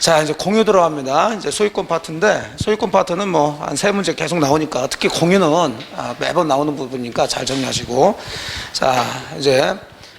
자, 이제 공유 들어갑니다. 이제 소유권 파트인데, 소유권 파트는 뭐 한 세 문제 계속 나오니까, 특히 공유는 매번 나오는 부분이니까 잘 정리하시고. 자, 이제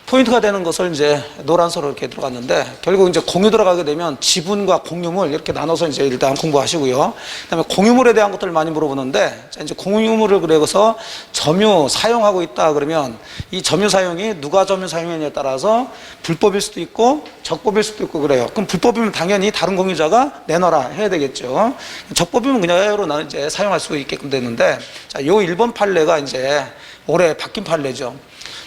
포인트가 되는 것을 이제 노란서로 이렇게 들어갔는데, 결국 이제 공유 들어가게 되면 지분과 공유물 이렇게 나눠서 이제 일단 공부하시고요. 그 다음에 공유물에 대한 것들을 많이 물어보는데, 자, 이제 공유물을 그래서 점유 사용하고 있다 그러면 이 점유 사용이 누가 점유 사용했냐에 따라서 불법일 수도 있고 적법일 수도 있고 그래요. 그럼 불법이면 당연히 다른 공유자가 내놔라 해야 되겠죠. 적법이면 그냥 나는 이제 사용할 수 있게끔 되는데, 자, 요 1번 판례가 이제 올해 바뀐 판례죠.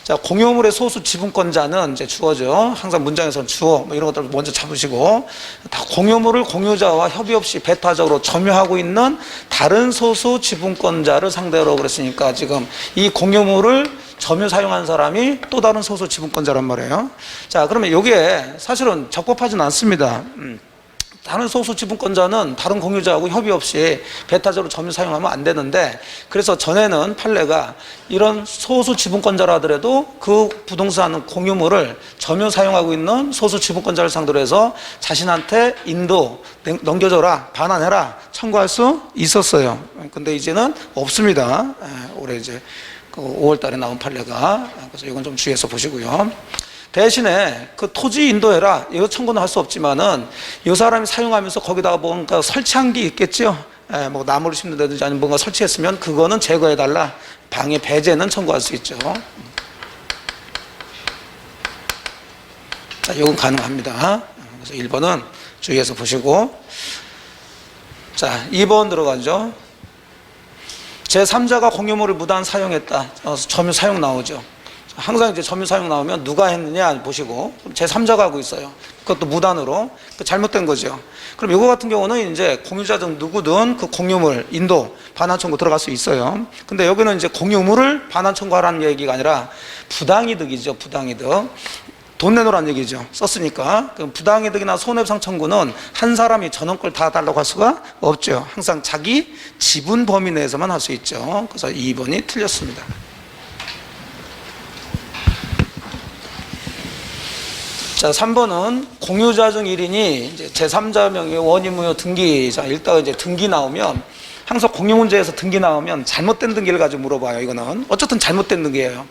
자, 공유물의 소수 지분권자는 이제 주어죠. 항상 문장에서는 주어, 뭐 이런 것들 먼저 잡으시고, 다 공유물을 공유자와 협의 없이 배타적으로 점유하고 있는 다른 소수 지분권자를 상대로 그랬으니까 지금 이 공유물을 점유 사용한 사람이 또 다른 소수 지분권자란 말이에요. 자, 그러면 이게 사실은 적법하진 않습니다. 다른 소수 지분권자는 다른 공유자하고 협의 없이 배타적으로 점유 사용하면 안 되는데, 그래서 전에는 판례가 이런 소수 지분권자라 하더라도 그 부동산 공유물을 점유 사용하고 있는 소수 지분권자를 상대로 해서 자신한테 인도 넘겨줘라, 반환해라 청구할 수 있었어요. 근데 이제는 없습니다. 올해 이제 5월 달에 나온 판례가. 그래서 이건 좀 주의해서 보시고요. 대신에 그 토지 인도해라 이거 청구는 할 수 없지만은 이 사람이 사용하면서 거기다가 뭔가 설치한 게 있겠죠. 뭐 나무를 심는다든지 아니면 뭔가 설치했으면 그거는 제거해달라, 방해 배제는 청구할 수 있죠. 자, 이건 가능합니다. 그래서 1번은 주의해서 보시고, 자, 2번 들어가죠. 제3자가 공유물을 무단 사용했다. 점유 사용 나오죠. 항상 이제 점유 사용 나오면 누가 했느냐 보시고, 제3자가 하고 있어요. 그것도 무단으로. 잘못된 거죠. 그럼 이거 같은 경우는 이제 공유자든 누구든 그 공유물 인도 반환 청구 들어갈 수 있어요. 근데 여기는 이제 공유물을 반환 청구하라는 얘기가 아니라 부당이득이죠. 부당이득. 돈 내놓으라는 얘기죠. 썼으니까. 그럼 부당이득이나 손해배상 청구는 한 사람이 전원 걸 다 달라고 할 수가 없죠. 항상 자기 지분 범위 내에서만 할 수 있죠. 그래서 2번이 틀렸습니다. 자, 3번은 공유자 중 1인이 이제 제3자 명의 원인무효 등기. 자, 일단 이제 등기 나오면, 항상 공유 문제에서 등기 나오면 잘못된 등기를 가지고 물어봐요. 이거는 어쨌든 잘못된 등기예요.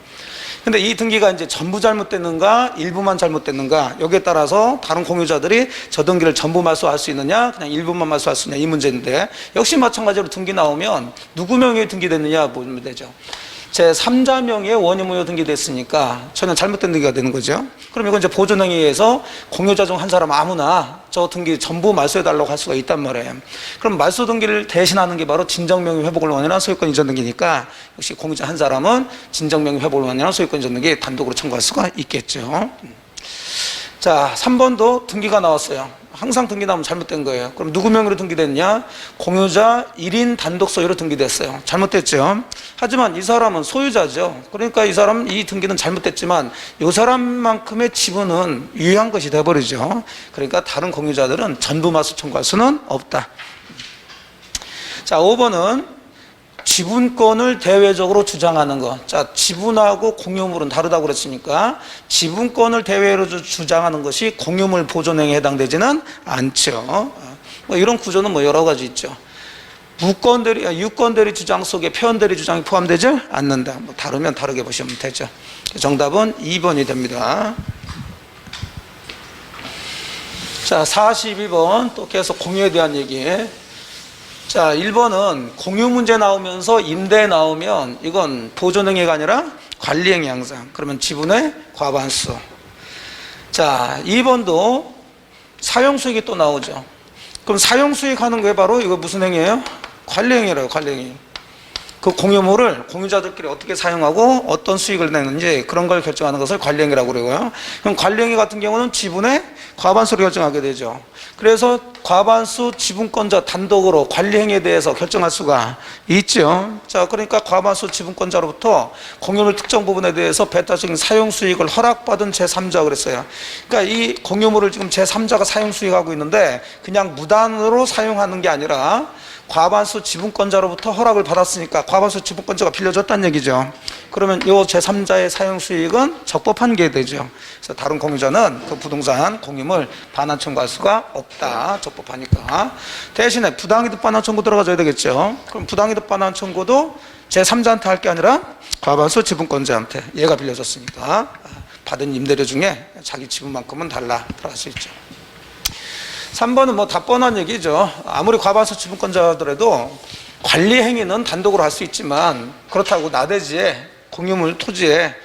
근데 이 등기가 이제 전부 잘못됐는가 일부만 잘못됐는가, 여기에 따라서 다른 공유자들이 저 등기를 전부 말소할 수 있느냐 그냥 일부만 말소할 수 있느냐 이 문제인데, 역시 마찬가지로 등기 나오면 누구 명의에 등기됐느냐 보면 되죠. 제3자 명의의 원인무효 등기됐으니까 전혀 잘못된 등기가 되는 거죠. 그럼 이건 이제 보존행위에서 공유자 중 한 사람 아무나 저 등기 전부 말소해달라고 할 수가 있단 말이에요. 그럼 말소 등기를 대신하는 게 바로 진정명의 회복을 원인한 소유권 이전 등기니까, 역시 공유자 한 사람은 진정명의 회복을 원인한 소유권 이전 등기 단독으로 청구할 수가 있겠죠. 자, 3번도 등기가 나왔어요. 항상 등기 나오면 잘못된 거예요. 그럼 누구 명의로 등기됐냐? 공유자 1인 단독 소유로 등기됐어요. 잘못됐죠. 하지만 이 사람은 소유자죠. 그러니까 이 사람 이 등기는 잘못됐지만 이 사람만큼의 지분은 유효한 것이 돼버리죠. 그러니까 다른 공유자들은 전부 말소 청구할 수는 없다. 자, 5번은 지분권을 대외적으로 주장하는 것. 자, 지분하고 공유물은 다르다고 그랬으니까 지분권을 대외로 주장하는 것이 공유물 보존행위에 해당되지는 않죠. 뭐 이런 구조는 뭐 여러 가지 있죠. 유권 대리 주장 속에 표현 대리 주장이 포함되지 않는다. 뭐 다르면 다르게 보시면 되죠. 정답은 2번이 됩니다. 자, 42번 또 계속 공유에 대한 얘기. 자, 1번은 공유 문제 나오면서 임대 나오면 이건 보존행위가 아니라 관리행위 항상. 그러면 지분의 과반수. 자, 2번도 사용수익이 또 나오죠. 그럼 사용수익 하는 게 바로 이거 무슨 행위예요? 관리행위라고, 관리행위. 그 공유물을 공유자들끼리 어떻게 사용하고 어떤 수익을 내는지 그런 걸 결정하는 것을 관리행위라고 그러고요. 그럼 관리행위 같은 경우는 지분의 과반수를 결정하게 되죠. 그래서 과반수 지분권자 단독으로 관리행위에 대해서 결정할 수가 있죠. 자, 그러니까 과반수 지분권자로부터 공유물 특정 부분에 대해서 배타적인 사용수익을 허락받은 제3자 그랬어요. 그러니까 이 공유물을 지금 제3자가 사용수익하고 있는데 그냥 무단으로 사용하는 게 아니라 과반수 지분권자로부터 허락을 받았으니까 과반수 지분권자가 빌려줬다는 얘기죠. 그러면 이 제3자의 사용 수익은 적법한 게 되죠. 그래서 다른 공유자는 그 부동산 공유물 반환 청구할 수가 없다. 적법하니까. 대신에 부당이득 반환 청구 들어가줘야 되겠죠. 그럼 부당이득 반환 청구도 제3자한테 할 게 아니라 과반수 지분권자한테, 얘가 빌려줬으니까 받은 임대료 중에 자기 지분만큼은 달라 들어갈 수 있죠. 3번은 뭐 다 뻔한 얘기죠. 아무리 과반수 지분권자더라도 관리 행위는 단독으로 할 수 있지만 그렇다고 나대지에 공유물 토지에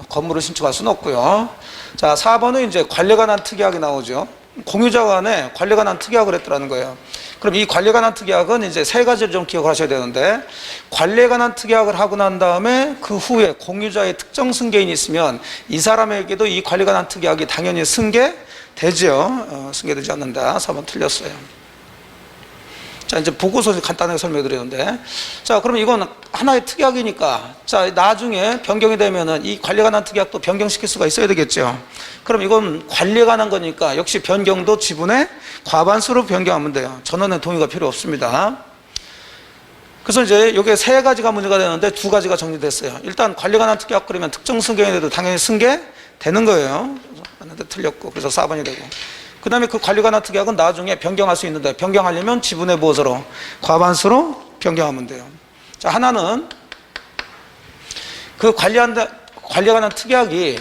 건물을 신축할 수는 없고요. 자, 4번은 이제 관리에 관한 특약이 나오죠. 공유자 간에 관리에 관한 특약을 했더라는 거예요. 그럼 이 관리에 관한 특약은 이제 세 가지를 좀 기억을 하셔야 되는데, 관리에 관한 특약을 하고 난 다음에 그 후에 공유자의 특정 승계인이 있으면 이 사람에게도 이 관리에 관한 특약이 당연히 승계되죠. 승계되지 않는다. 4번 틀렸어요. 자, 이제 보고서 간단하게 설명해 드리는데, 자, 그럼 이건 하나의 특약이니까, 자, 나중에 변경이 되면은 이 관리에 관한 특약도 변경시킬 수가 있어야 되겠죠. 그럼 이건 관리에 관한 거니까 역시 변경도 지분의 과반수로 변경하면 돼요. 전원의 동의가 필요 없습니다. 그래서 이제 여기에 세 가지가 문제가 되는데 두 가지가 정리됐어요. 일단 관리에 관한 특약 그러면 특정 승계인에 대해도 당연히 승계되는 거예요. 맞는데 틀렸고, 그래서 4번이 되고. 그 다음에 그 관리에 관한 특약은 나중에 변경할 수 있는데, 변경하려면 지분의 무엇으로? 과반수로 변경하면 돼요. 자, 하나는 그 관리에 관한 특약이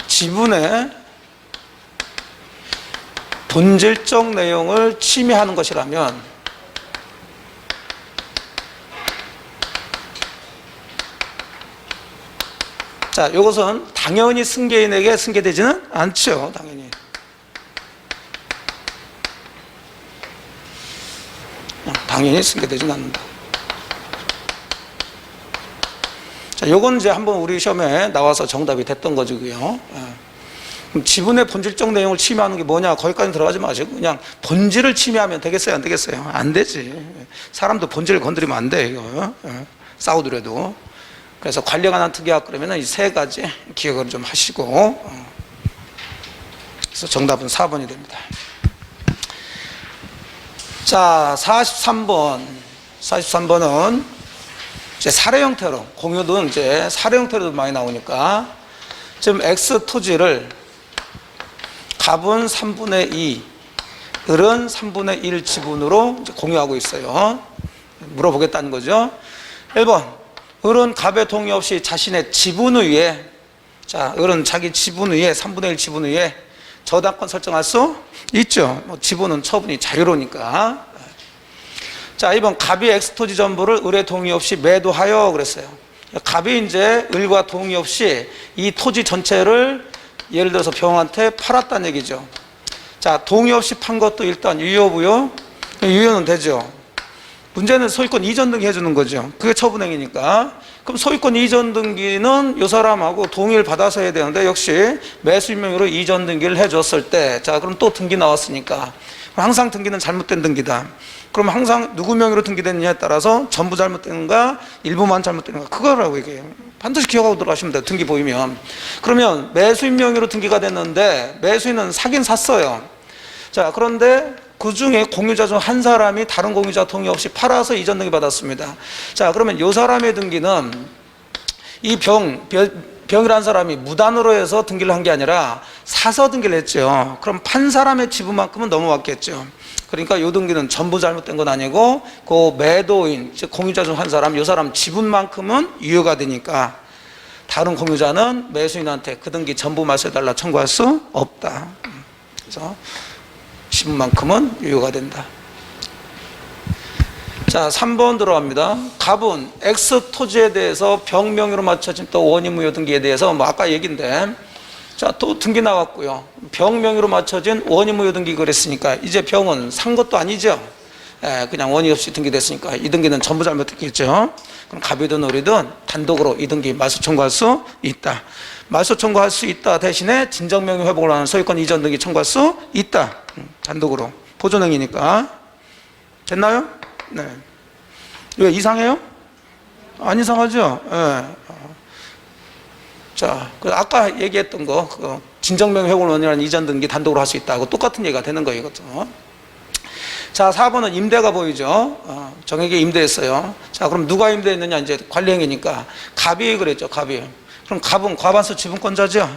지분의 본질적 내용을 침해하는 것이라면 자, 이것은 당연히 승계인에게 승계되지는 않죠. 당연히 승계되지는 않는다. 자, 요건 이제 한번 우리 시험에 나와서 정답이 됐던 거지고요. 그럼 지분의 본질적 내용을 침해하는 게 뭐냐? 거기까지 들어가지 마시고 그냥 본질을 침해하면 되겠어요? 안 되겠어요? 안 되지. 사람도 본질을 건드리면 안 돼, 이거. 싸우더라도. 그래서 관리에 관한 특약 그러면 이 세 가지 기억을 좀 하시고, 그래서 정답은 4번이 됩니다. 자, 43번은 이제 사례 형태로, 공유도 이제 사례 형태로 많이 나오니까, 지금 X 토지를 갑은 3분의 2, 을은 3분의 1 지분으로 이제 공유하고 있어요. 물어보겠다는 거죠. 1번. 을은 갑의 동의 없이 자신의 지분 위에, 자, 을은 자기 지분 위에 3분의 1 지분 위에 저당권 설정할 수 있죠. 뭐 지분은 처분이 자유로우니까. 자, 2번. 갑이 X토지 전부를 을의 동의 없이 매도하여 그랬어요. 갑이 이제 을과 동의 없이 이 토지 전체를 예를 들어서 병한테 팔았다는 얘기죠. 자, 동의 없이 판 것도 일단 유효부요? 유효는 되죠. 문제는 소유권 이전 등기 해주는 거죠. 그게 처분행위니까. 그럼 소유권 이전 등기는 이 사람하고 동의를 받아서 해야 되는데, 역시 매수인명의로 이전 등기를 해줬을 때, 자, 그럼 또 등기 나왔으니까 항상 등기는 잘못된 등기다. 그럼 항상 누구 명의로 등기됐느냐에 따라서 전부 잘못된가 일부만 잘못된가, 그거라고 얘기해요. 반드시 기억하고 들어가시면 돼요. 등기 보이면. 그러면 매수인 명의로 등기가 됐는데 매수인은 사긴 샀어요. 자, 그런데 그 중에 공유자 중 한 사람이 다른 공유자 동의 없이 팔아서 이전 등기 받았습니다. 자, 그러면 이 사람의 등기는 이 병이라는 사람이 무단으로 해서 등기를 한 게 아니라 사서 등기를 했죠. 그럼 판 사람의 지분만큼은 넘어왔겠죠. 그러니까 이 등기는 전부 잘못된 건 아니고 그 매도인, 즉 공유자 중 한 사람, 이 사람 지분만큼은 유효가 되니까 다른 공유자는 매수인한테 그 등기 전부 말소해달라 청구할 수 없다. 그래서 지분만큼은 유효가 된다. 자, 3번 들어갑니다. 갑은 X 토지에 대해서 병 명의로 맞춰진 또 원인무효 등기에 대해서 뭐 아까 얘기인데, 자, 또 등기 나왔고요. 병 명의로 맞춰진 원인무효 등기 그랬으니까 이제 병은 산 것도 아니죠. 그냥 원인 없이 등기됐으니까 이 등기는 전부 잘못됐겠죠. 그럼 갑이든 을이든 단독으로 이 등기 말소 청구할 수 있다. 말소 청구할 수 있다 대신에 진정명의 회복을 하는 소유권 이전 등기 청구할 수 있다. 단독으로. 보존행위니까. 됐나요? 네. 왜 이상해요? 안 이상하죠? 네. 자, 아까 얘기했던 거, 진정명의 회복을 원인하는 이전 등기 단독으로 할 수 있다고 똑같은 얘기가 되는 거예요, 이것도. 자, 4번은 임대가 보이죠. 정에게 임대했어요. 자, 그럼 누가 임대했느냐? 이제 관리행위니까 갑이 그랬죠. 갑이. 그럼 갑은 과반수 지분권자죠.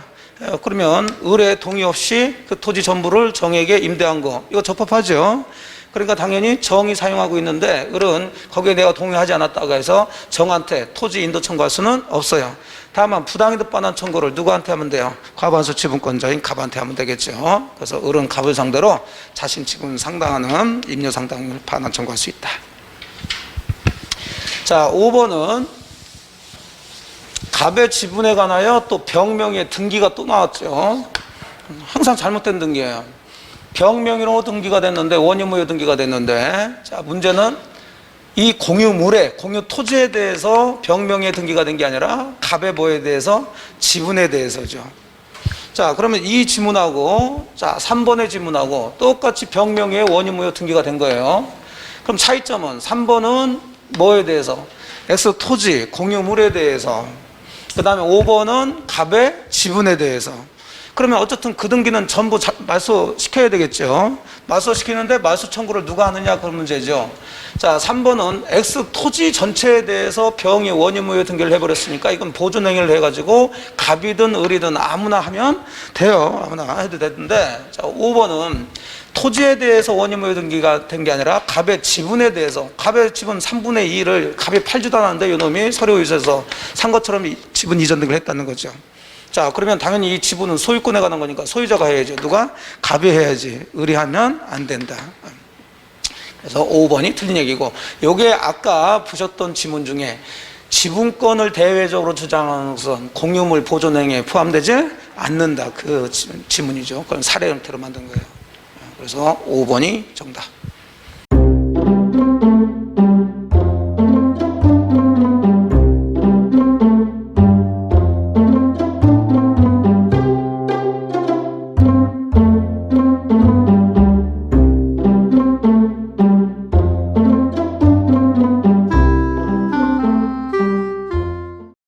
그러면 을의 동의 없이 그 토지 전부를 정에게 임대한 거, 이거 적법하죠. 그러니까 당연히 정이 사용하고 있는데 을은 거기에 내가 동의하지 않았다고 해서 정한테 토지 인도 청구할 수는 없어요. 다만 부당이득 반환 청구를 누구한테 하면 돼요? 과반수 지분권자인 갑한테 하면 되겠죠. 그래서 을은 갑을 상대로 자신 지분 상당하는 임료 상당을 반환 청구할 수 있다. 자, 5번은 갑의 지분에 관하여 또 병명의 등기가 또 나왔죠. 항상 잘못된 등기예요. 병명의로 등기가 됐는데 원유무효 등기가 됐는데, 자, 문제는 이 공유물에, 공유 토지에 대해서 병명의 등기가 된 게 아니라 갑의 뭐에 대해서? 지분에 대해서죠. 자, 그러면 이 지문하고, 자, 3번의 지문하고 똑같이 병명의 원유무효 등기가 된 거예요. 그럼 차이점은 3번은 뭐에 대해서? X 토지, 공유물에 대해서. 그 다음에 5번은 갑의 지분에 대해서. 그러면 어쨌든 그 등기는 전부 말소시켜야 되겠죠. 말소시키는데 말소 청구를 누가 하느냐, 그런 문제죠. 자, 3번은 X 토지 전체에 대해서 병이 원유무효 등기를 해버렸으니까 이건 보존행위를 해가지고 갑이든 을이든 아무나 하면 돼요. 아무나 해도 되는데, 자, 5번은 토지에 대해서 원유무효 등기가 된 게 아니라 갑의 지분에 대해서, 갑의 지분 3분의 2를 갑이 팔지도 않았는데 이놈이 서류유서에서 산 것처럼 지분 이전 등기를 했다는 거죠. 자, 그러면 당연히 이 지분은 소유권에 관한 거니까 소유자가 해야죠. 누가? 갑이 해야지. 을이 하면 안 된다. 그래서 5번이 틀린 얘기고, 요게 아까 보셨던 지문 중에 지분권을 대외적으로 주장하는 것은 공유물 보존행위에 포함되지 않는다. 그 지문이죠. 그건 사례 형태로 만든 거예요. 그래서 5번이 정답.